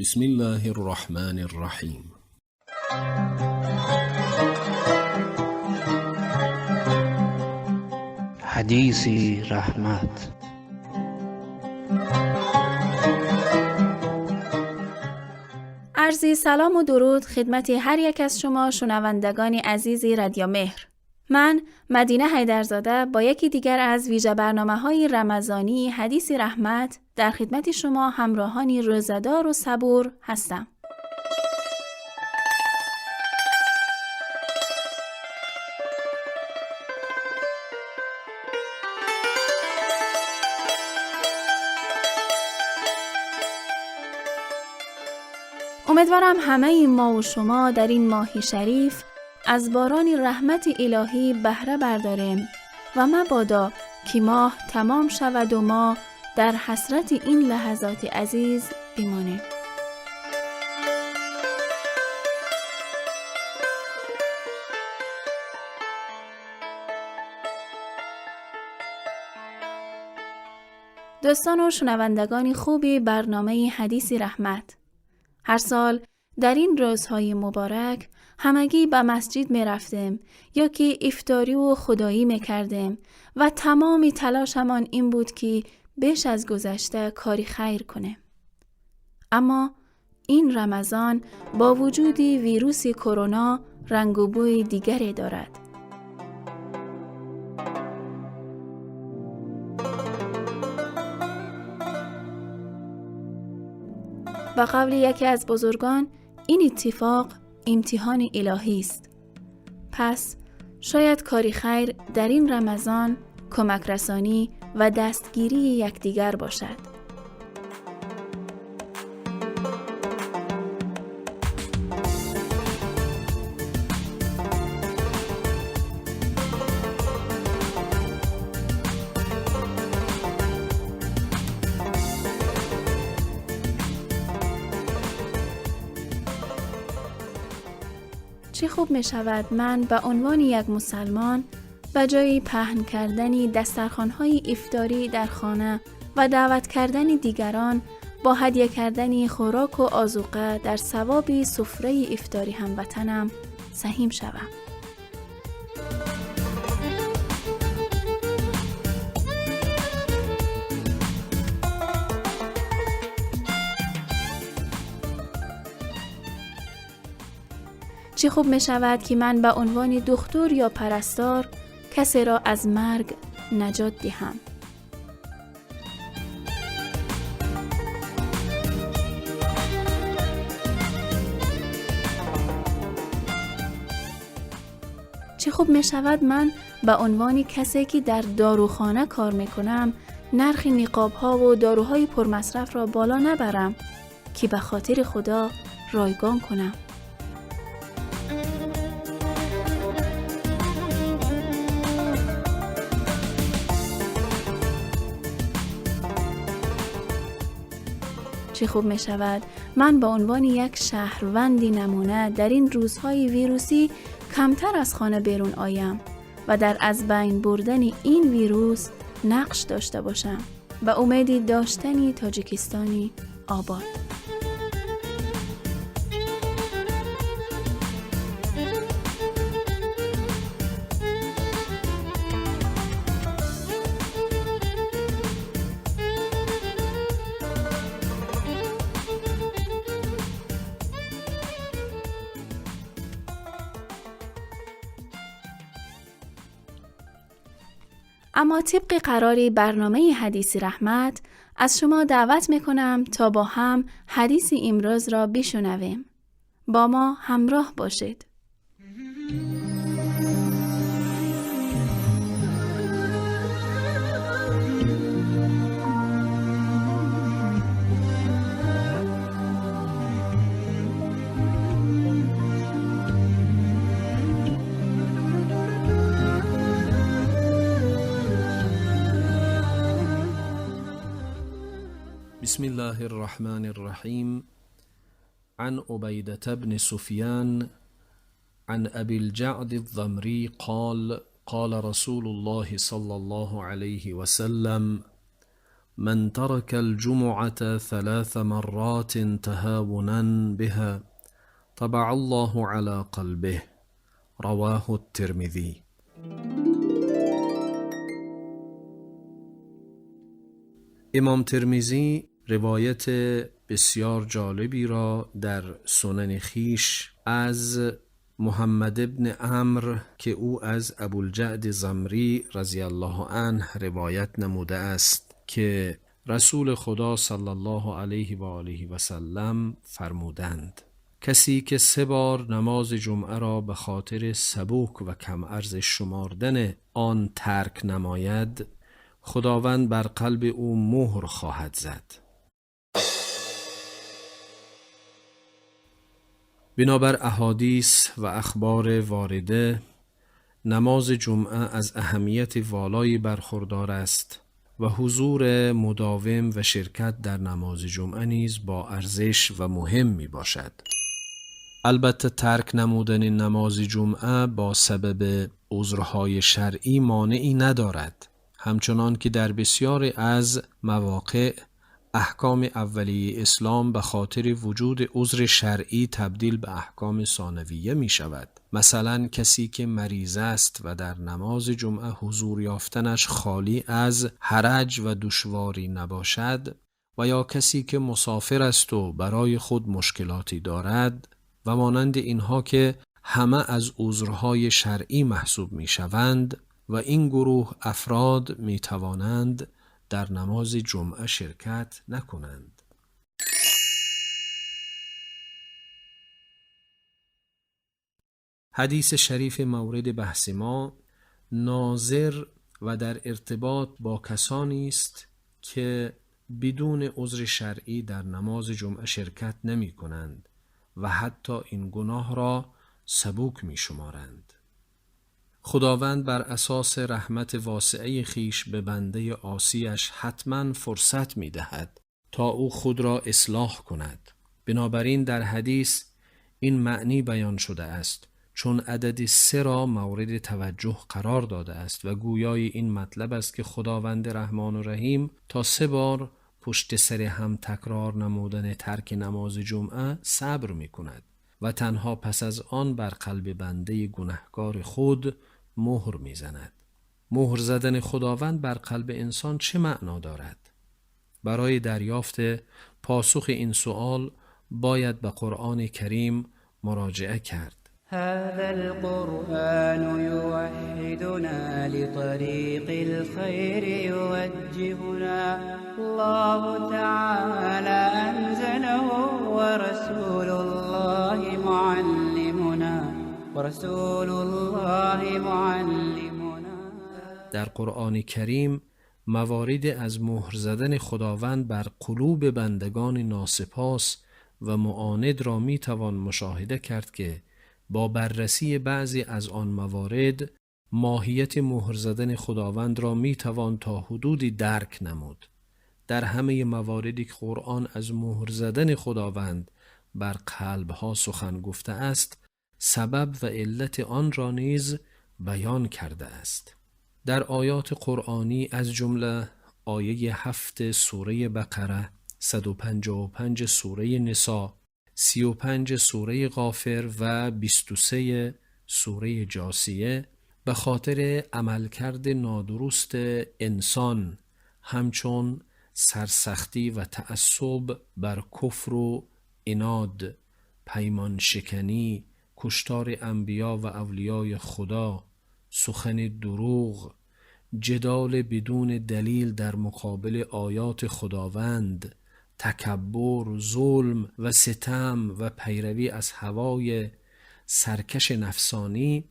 بسم الله الرحمن الرحیم. حدیثی رحمت. عرضی سلام و درود خدمت هر یک از شما شنوندگان عزیز رادیو مهر. من مدینه حیدرزاده با یکی دیگر از ویژه برنامه‌های رمضانی حدیثی رحمت در خدمت شما همراهانی روزه‌دار و صبور هستم. امیدوارم همه ما و شما در این ماه شریف از باران رحمت الهی بهره برداریم و مبادا که ماه تمام شود و ما در حسرت این لحظات عزیز بمانیم. دوستان و شنوندگان خوبی برنامه حدیثی رحمت، هر سال در این روزهای مبارک همگی به مسجد می رفتیم یا که افطاری و خدایی می کردیم و تمامی تلاشمان این بود که بیش از گذشته کاری خیر کنیم. اما این رمضان با وجود ویروس کرونا رنگ و بوی دیگری دارد. به قول یکی از بزرگان این اتفاق امتحان الهی است. پس شاید کاری خیر در این رمضان کمک رسانی و دستگیری یکدیگر باشد. چه خوب می شود من به عنوان یک مسلمان به جای پهن کردن دسترخوان‌های افطاری در خانه و دعوت کردن دیگران با هدیه کردن خوراک و آذوقه در ثواب سفره افطاری هموطنم سهیم شوم. چه خوب می شود که من به عنوان دکتر یا پرستار کسی را از مرگ نجات دهم. چه خوب می شود من به عنوان کسی که در داروخانه کار می کنم نرخ نقاب ها و داروهای پرمصرف را بالا نبرم که به خاطر خدا رایگان کنم. چه خوب می شود من به عنوان یک شهروندی نمونه در این روزهای ویروسی کمتر از خانه بیرون آیم و در از بین بردن این ویروس نقش داشته باشم به امید داشتن تاجیکستانی آباد. اما طبق قرار برنامه حدیثی رحمت از شما دعوت میکنم تا با هم حدیث امروز را بشنویم. با ما همراه باشید. بسم الله الرحمن الرحیم. عن عبیدة بن سفیان عن ابی الجعد الضمری قال قال رسول الله صلی الله علیه وسلم من ترك الجمعة 3 مرات تهاونا بها طبع الله على قلبه. رواه الترمذی. امام ترمذی روایت بسیار جالبی را در سنن خویش از محمد ابن عمرو که او از ابوالجعد ضمری رضی الله عنه روایت نموده است که رسول خدا صلی الله علیه و آله و سلم فرمودند: کسی که 3 بار نماز جمعه را به خاطر سبوک و کم ارزش شمردن آن ترک نماید، خداوند بر قلب او مهر خواهد زد. بنابر احادیث و اخبار وارده، نماز جمعه از اهمیت والایی برخوردار است و حضور مداوم و شرکت در نماز جمعه نیز با ارزش و مهم می باشد. البته ترک نمودن نماز جمعه با سبب عذرهای شرعی مانعی ندارد، همچنان که در بسیاری از مواقع احکام اولیه اسلام به خاطر وجود عذر شرعی تبدیل به احکام ثانویه می شود. مثلا کسی که مریض است و در نماز جمعه حضور یافتنش خالی از حرج و دشواری نباشد، و یا کسی که مسافر است و برای خود مشکلاتی دارد و مانند اینها که همه از عذرهای شرعی محسوب می شوند، و این گروه افراد می توانند در نماز جمعه شرکت نکنند. حدیث شریف مورد بحث ما ناظر و در ارتباط با کسانی است که بدون عذر شرعی در نماز جمعه شرکت نمی کنند و حتی این گناه را سبوک می شمارند. خداوند بر اساس رحمت واسعه خیش به بنده عاصیش حتما فرصت می دهد تا او خود را اصلاح کند. بنابراین در حدیث این معنی بیان شده است، چون عدد 3 را مورد توجه قرار داده است و گویای این مطلب است که خداوند رحمان و رحیم تا 3 بار پشت سر هم تکرار نمودن ترک نماز جمعه صبر می کند و تنها پس از آن بر قلب بنده گناهکار خود مهر می زند. مهر زدن خداوند بر قلب انسان چه معنا دارد؟ برای دریافت پاسخ این سوال باید به قرآن کریم مراجعه کرد. هذا القرآن يوحدنا لطريق الخير يوجهنا الله تعالى أنزله ورسول الله معلمنا. در قرآن کریم موارد از مهر زدن خداوند بر قلوب بندگان ناسپاس و معاند را می توان مشاهده کرد که با بررسی بعضی از آن موارد ماهیت مهر زدن خداوند را می توان تا حدودی درک نمود. در همه مواردی که قرآن از مهر زدن خداوند بر قلبها سخن گفته است، سبب و علت آن را نیز بیان کرده است. در آیات قرآنی از جمله آیه 7 سوره بقره، 155 سوره نساء، 35 سوره غافر و 23 سوره جاثیه به خاطر عملکرد نادرست انسان، همچون سرسختی و تعصب بر کفر و عناد، پیمان شکنی، کشتار انبیا و اولیای خدا، سخن دروغ، جدال بدون دلیل در مقابل آیات خداوند، تکبر، ظلم و ستم و پیروی از هوای سرکش نفسانی،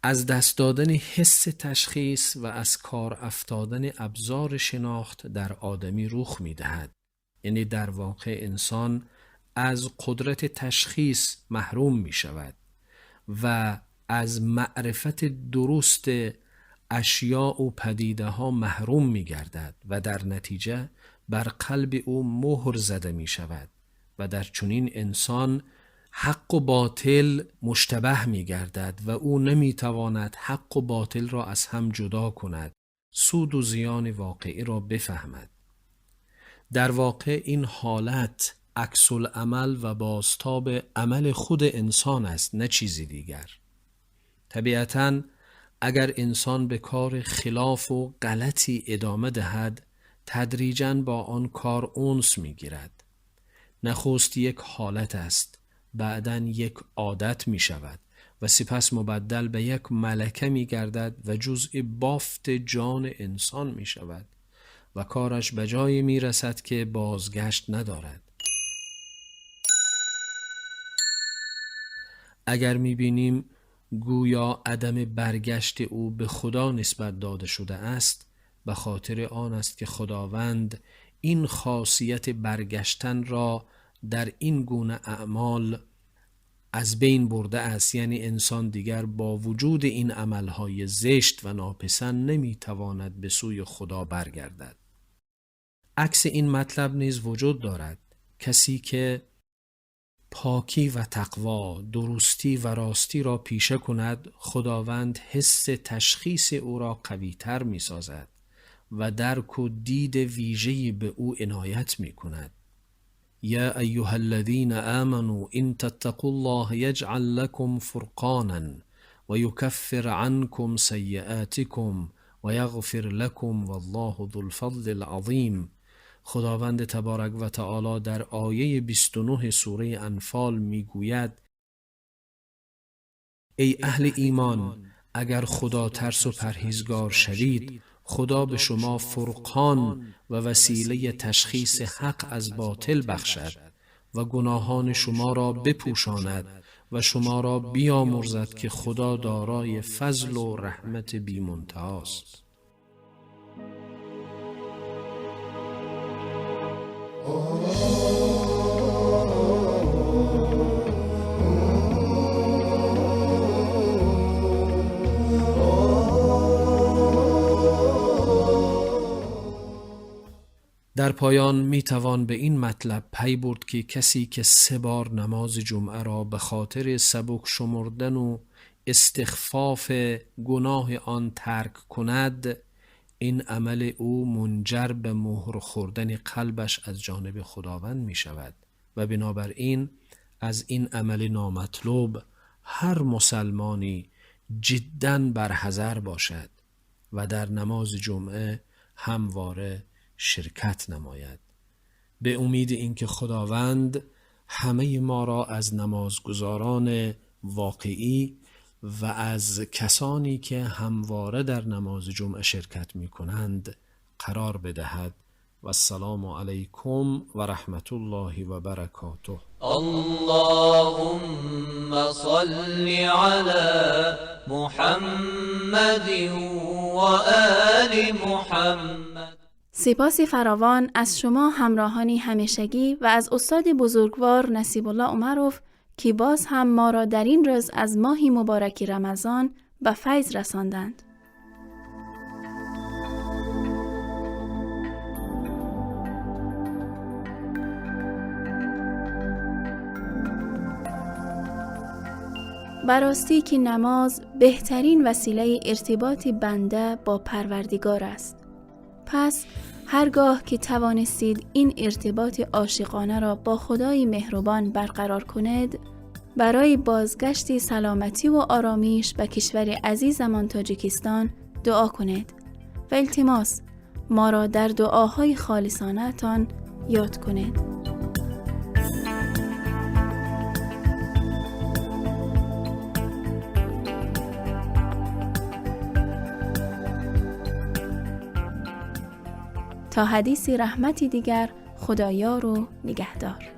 از دست دادن حس تشخیص و از کار افتادن ابزار شناخت در آدمی رخ می دهد. یعنی در واقع انسان از قدرت تشخیص محروم می شود و از معرفت درست اشیاء و پدیده ها محروم می گردد و در نتیجه بر قلب او مهر زده می شود و در چنین انسان حق و باطل مشتبه می گردد و او نمی تواند حق و باطل را از هم جدا کند، سود و زیان واقعی را بفهمد. در واقع این حالت عکس العمل و بازتاب عمل خود انسان است، نه چیزی دیگر. طبیعتاً اگر انسان به کار خلاف و غلطی ادامه دهد، تدریجاً با آن کار انس می گیرد. نخست یک حالت است، بعداً یک عادت می شود و سپس مبدل به یک ملکه می گردد و جزء بافت جان انسان می شود و کارش به جایی می رسد که بازگشت ندارد. اگر می بینیم گویا عدم برگشت او به خدا نسبت داده شده است، به خاطر آن است که خداوند این خاصیت برگشتن را در این گونه اعمال از بین برده است. یعنی انسان دیگر با وجود این عملهای زشت و ناپسند نمیتواند به سوی خدا برگردد. عکس این مطلب نیز وجود دارد. کسی که پاکی و تقوا، درستی و راستی را پیشه کند، خداوند حس تشخیص او را قوی‌تر می سازد و درک و دید ویژه‌ای به او عنایت می کند. یا ایها الذین آمنوا ان تتقوا الله یجعل لكم فرقانا و یکفر عنکم سیئاتکم و یغفر لكم والله ذو الفضل العظیم. خداوند تبارک و تعالی در آیه 29 سوره انفال میگوید: ای اهل ایمان، اگر خدا ترس و پرهیزگار شوید، خدا به شما فرقان و وسیله تشخیص حق از باطل بخشد و گناهان شما را بپوشاند و شما را بیامرزد که خدا دارای فضل و رحمت بی منتهاست. در پایان می توان به این مطلب پی برد که کسی که 3 بار نماز جمعه را به خاطر سبک شمردن و استخفاف گناه آن ترک کند، این عمل او منجر به مهر خوردن قلبش از جانب خداوند می شود و بنابراین از این عمل نامطلوب هر مسلمانی جداً برحذر باشد و در نماز جمعه همواره شرکت نماید، به امید اینکه خداوند همه ما را از نمازگزاران واقعی و از کسانی که همواره در نماز جمعه شرکت می کنند قرار بدهد. و السلام علیکم و رحمت الله و برکاته. اللهم صل علی محمد و آل محمد. سپاس فراوان از شما همراهانی همیشگی و از استاد بزرگوار نصیب الله عمروف که باز هم ما را در این روز از ماهی مبارک رمضان به فیض رساندند. براستی که نماز بهترین وسیله ارتباط بنده با پروردگار است. پس هرگاه که توانستید این ارتباط عاشقانه را با خدای مهربان برقرار کنید، برای بازگشت سلامتی و آرامش به کشور عزیزمان تاجیکستان دعا کنید و التماس ما را در دعاهای خالصانه تان یاد کنید. تا حدیث رحمتی دیگر، خدایار و نگهدار.